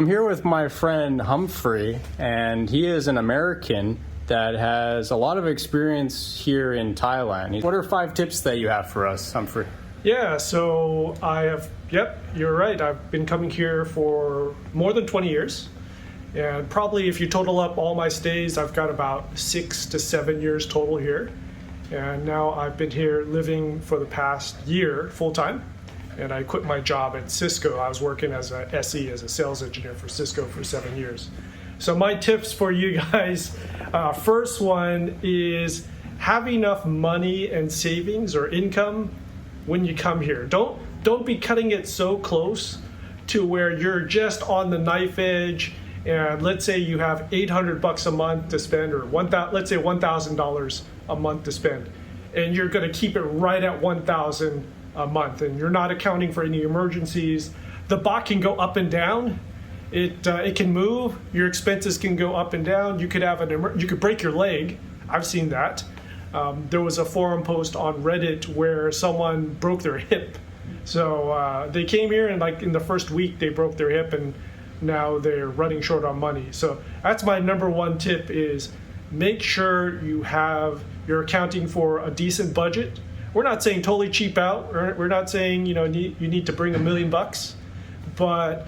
I'm here with my friend Humphrey, and he is an American that has a lot of experience here in Thailand. What are 5 tips that you have for us, Humphrey? Yeah, so you're right. I've been coming here for more than 20 years. And probably if you total up all my stays, I've got about 6 to 7 years total here. And now I've been here living for the past year full time. And I quit my job at Cisco. I was working as a SE, as a sales engineer for Cisco for 7 years. So my tips for you guys, first one is have enough money and savings or income when you come here. Don't be cutting it so close to where you're just on the knife edge. And let's say you have $800 a month to spend, or let's say $1,000 a month to spend, and you're going to keep it right at $1,000 a month, and you're not accounting for any emergencies. The baht can go up and down. It can move. Your expenses can go up and down. You could have you could break your leg. I've seen that. There was a forum post on Reddit where someone broke their hip. So they came here and like in the first week they broke their hip, and now they're running short on money. So that's my number one tip: is make sure you're accounting for a decent budget. We're not saying totally cheap out. We're not saying you need to bring $1 million, but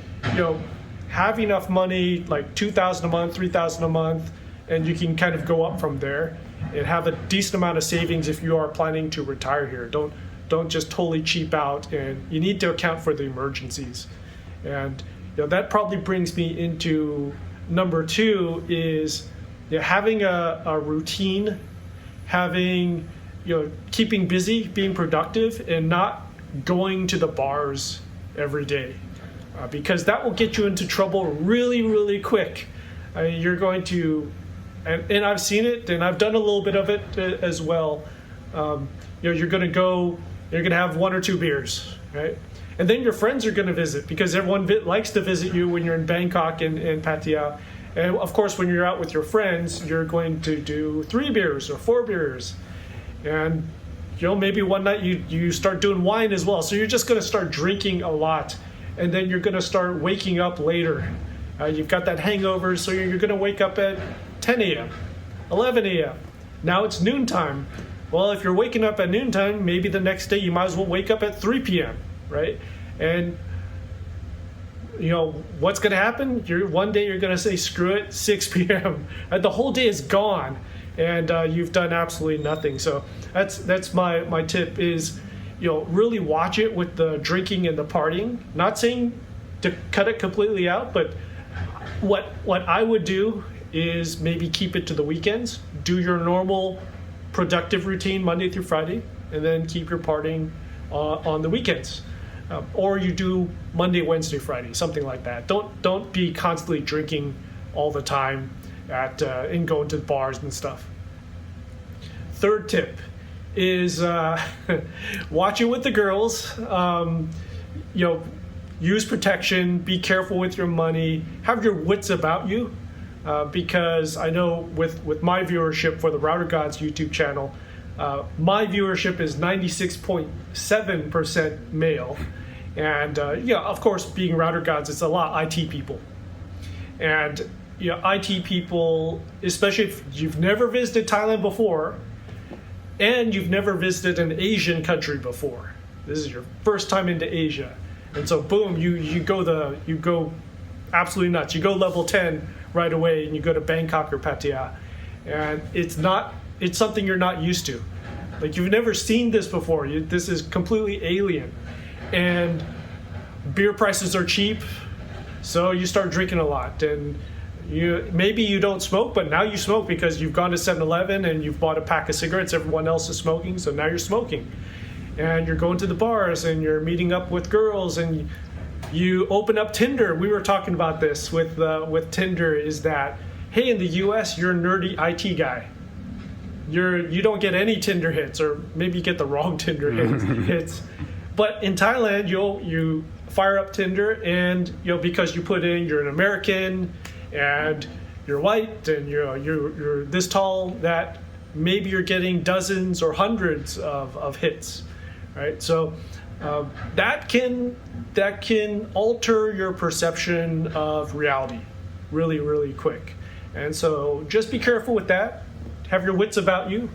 have enough money, like $2,000 a month, $3,000 a month, and you can kind of go up from there and have a decent amount of savings if you are planning to retire here. Don't just totally cheap out, and you need to account for the emergencies. And that probably brings me into number 2 is having a routine, keeping busy, being productive, and not going to the bars every day, because that will get you into trouble really, really quick. You're going to, and I've seen it, and I've done a little bit of it as well. You're going to have 1 or 2 beers, right? And then your friends are going to visit, because everyone likes to visit you when you're in Bangkok and Pattaya. And of course, when you're out with your friends, you're going to do 3 beers or 4 beers. And maybe one night you start doing wine as well. So you're just going to start drinking a lot, and then you're going to start waking up later. You've got that hangover, so you're going to wake up at 10 a.m., 11 a.m. Now it's noontime. Well, if you're waking up at noontime, maybe the next day you might as well wake up at 3 p.m., right? And what's going to happen? One day you're going to say, screw it, 6 p.m. The whole day is gone, and you've done absolutely nothing. So that's my tip is, really watch it with the drinking and the partying. Not saying to cut it completely out, but what I would do is maybe keep it to the weekends. Do your normal productive routine Monday through Friday, and then keep your partying on the weekends. Or you do Monday, Wednesday, Friday, something like that. Don't be constantly drinking all the time and going to bars and stuff. Third tip is watch it with the girls. Use protection. Be careful with your money. Have your wits about you, because I know with my viewership for the Router Gods YouTube channel, my viewership is 96.7% male. And of course, being Router Gods, it's a lot of IT people. And IT people, especially if you've never visited Thailand before, and you've never visited an Asian country before, this is your first time into Asia, and so boom, you go absolutely nuts. You go level 10 right away, and you go to Bangkok or Pattaya, and it's something you're not used to. Like, you've never seen this before. This is completely alien. And beer prices are cheap, so you start drinking a lot. And maybe you don't smoke, but now you smoke because you've gone to 7-Eleven and you've bought a pack of cigarettes. Everyone else is smoking, so now you're smoking. And you're going to the bars, and you're meeting up with girls, and you open up Tinder. We were talking about this with Tinder, is that, hey, in the US, you're a nerdy IT guy. You don't get any Tinder hits, or maybe you get the wrong Tinder hits. But in Thailand, you fire up Tinder, and because you put in you're an American and you're white and you're this tall, that maybe you're getting dozens or hundreds of hits, right? So that can alter your perception of reality really, really quick. And so just be careful with that. Have your wits about you.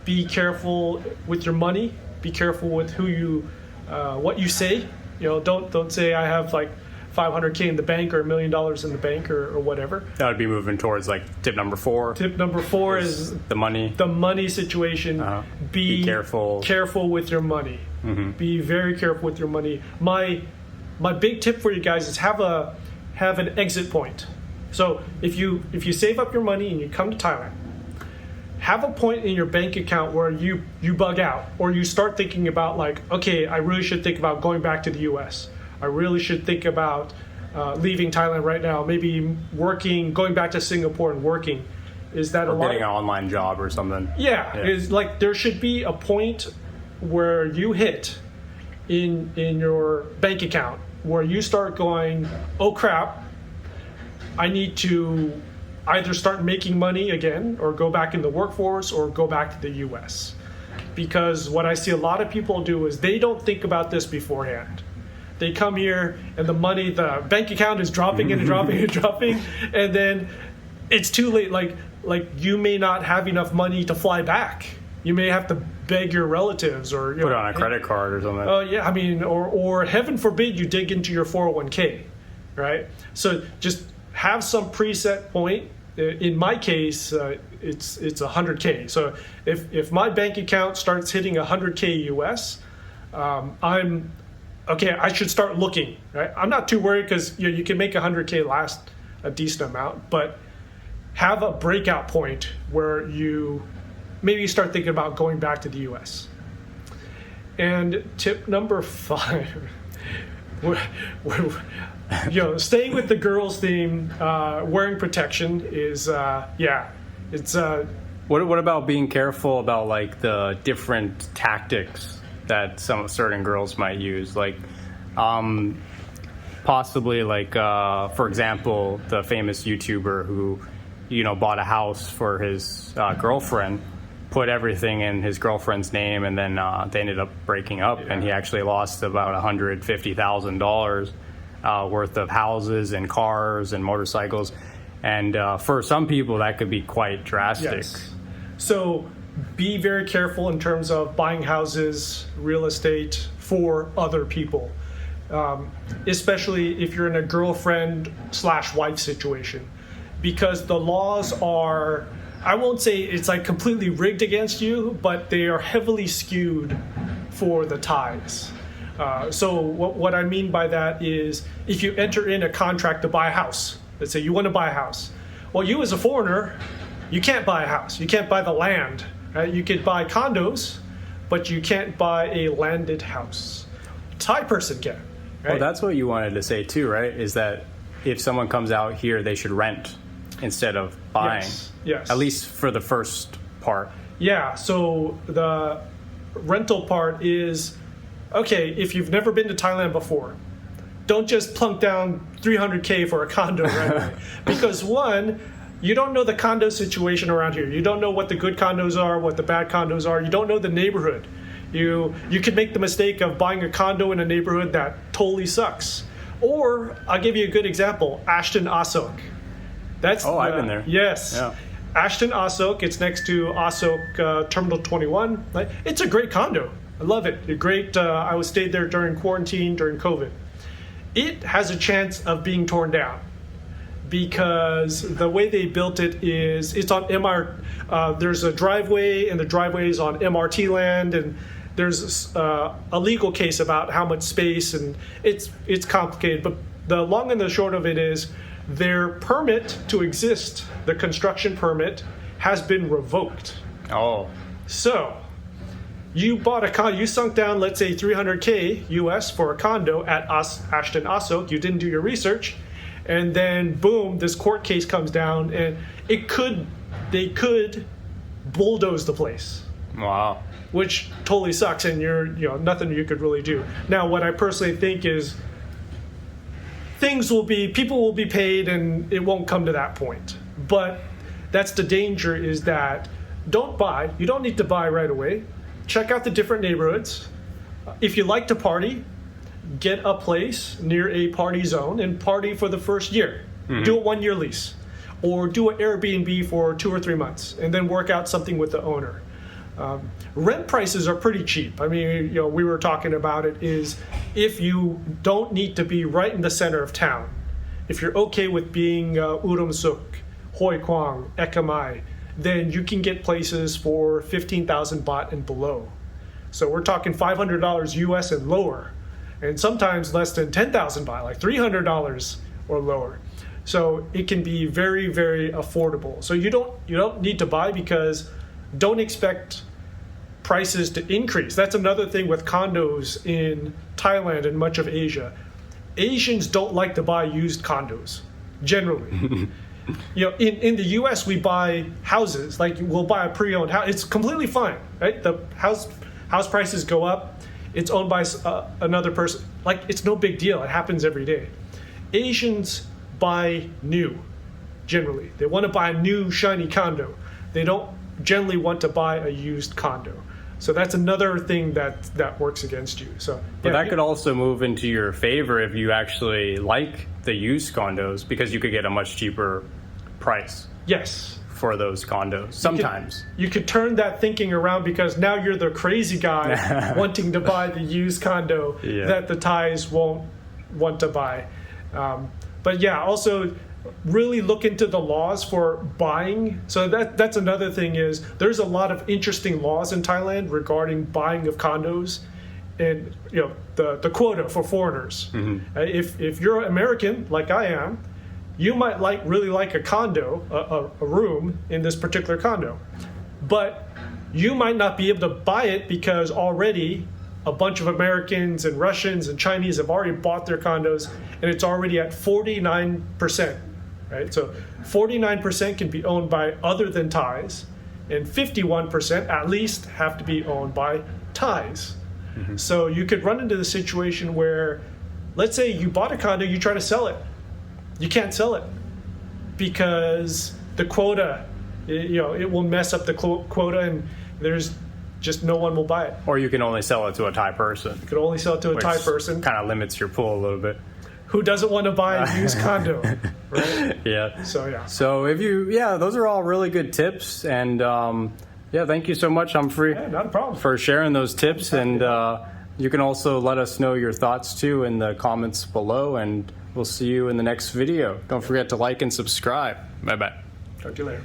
Be careful with your money. Be careful with what you say. Don't say I have like $500K in the bank or $1 million in the bank or whatever. That would be moving towards like tip number 4. Tip number 4 is the money. The money situation. Be careful. Careful with your money. Mm-hmm. Be very careful with your money. My big tip for you guys is have an exit point. So if you save up your money and you come to Thailand, have a point in your bank account where you bug out, or you start thinking about like, okay, I really should think about going back to the U.S. I really should think about leaving Thailand right now, maybe going back to Singapore and working. Is that or getting an online job or something? Yeah, it's like there should be a point where you hit in your bank account where you start going, oh crap, I need to either start making money again or go back in the workforce or go back to the US. Because what I see a lot of people do is they don't think about this beforehand. They come here and the bank account is dropping and dropping and dropping, and then it's too late. Like you may not have enough money to fly back. You may have to beg your relatives or put it on a credit card or something. Oh yeah, I mean, or heaven forbid you dig into your 401k, right? So just have some preset point. In my case, it's 100K. So if my bank account starts hitting 100K US, I'm okay. I should start looking. Right? I'm not too worried because you can make 100K last a decent amount, but have a breakout point where you maybe start thinking about going back to the US. And tip number 5. Staying with the girls theme, wearing protection is it's What about being careful about like the different tactics that certain girls might use, like possibly like for example the famous YouTuber who bought a house for his girlfriend, put everything in his girlfriend's name, and then they ended up breaking up, and he actually lost about $150,000 worth of houses and cars and motorcycles. And for some people that could be quite drastic. Yes. So be very careful in terms of buying houses, real estate for other people, especially if you're in a girlfriend/wife situation, because the laws are, I won't say it's like completely rigged against you, but they are heavily skewed for the Thais. So what I mean by that is if you enter in a contract to buy a house, let's say you want to buy a house. Well, you as a foreigner, you can't buy a house. You can't buy the land. Right? You could buy condos, but you can't buy a landed house. A Thai person can. Right? Well, that's what you wanted to say too, right? Is that if someone comes out here, they should rent instead of buying. Yes. At least for the first part. Yeah. So the rental part is, okay, if you've never been to Thailand before, don't just plunk down 300K for a condo right away. Because one, you don't know the condo situation around here. You don't know what the good condos are, what the bad condos are. You don't know the neighborhood. You could make the mistake of buying a condo in a neighborhood that totally sucks. Or, I'll give you a good example, Ashton Asok. I've been there. Yes. Yeah. Ashton Asok, it's next to Asok Terminal 21. It's a great condo. I love it. Great. I stayed there during quarantine, during COVID. It has a chance of being torn down because the way they built it is it's on there's a driveway, and the driveway is on MRT land, and there's a legal case about how much space, and it's complicated. But the long and the short of it is their permit to exist, the construction permit, has been revoked. Oh. So you bought a condo, you sunk down, let's say 300K US for a condo at Ashton Asok, you didn't do your research, and then boom, this court case comes down, and they could bulldoze the place. Wow. Which totally sucks, and nothing you could really do. Now, what I personally think is people will be paid, and it won't come to that point. But that's the danger, is that you don't need to buy right away. Check out the different neighborhoods. if you like to party, get a place near a party zone and party for the first year. Do a 1-year lease, or do an Airbnb for 2 or 3 months, and then work out something with the owner. Rent prices are pretty cheap. I mean, we were talking about it, is if you don't need to be right in the center of town, if you're okay with being Urumsuk, Hoi Quang, Ekamai, then you can get places for 15,000 baht and below. So we're talking $500 US and lower, and sometimes less than 10,000 baht, like $300 or lower. So it can be very, very affordable. So you don't need to buy, because don't expect prices to increase. That's another thing with condos in Thailand and much of Asia. Asians don't like to buy used condos, generally. In the U.S. we buy houses. Like, we'll buy a pre-owned house. It's completely fine, right? The house prices go up. It's owned by another person. Like, it's no big deal. It happens every day. Asians buy new, generally. They want to buy a new shiny condo. They don't generally want to buy a used condo. So that's another thing that works against you. So, but that could also move into your favor if you actually like the used condos, because you could get a much cheaper price. Yes. For those condos, sometimes. You could turn that thinking around, because now you're the crazy guy wanting to buy the used condo that the Thais won't want to buy. But yeah, also really look into the laws for buying. So that's another thing, is there's a lot of interesting laws in Thailand regarding buying of condos, and the quota for foreigners. If you're American like I am, you might really like a condo, a room in this particular condo, but you might not be able to buy it because already a bunch of Americans and Russians and Chinese have already bought their condos, and it's already at 49%. Right? So 49% can be owned by other than Thais, and 51% at least have to be owned by Thais. So you could run into the situation where, let's say you bought a condo, you try to sell it. You can't sell it because the quota, it will mess up the quota, and there's just no one will buy it. Or you can only sell it to a Thai person. You could only sell it to a Thai person. Kind of limits your pool a little bit. Who doesn't want to buy a used condo, right? Yeah. So if those are all really good tips, and thank you so much, Humphrey. Yeah, not a problem. For sharing those tips, and you can also let us know your thoughts too in the comments below, and we'll see you in the next video. Don't forget to like and subscribe. Bye bye. Talk to you later.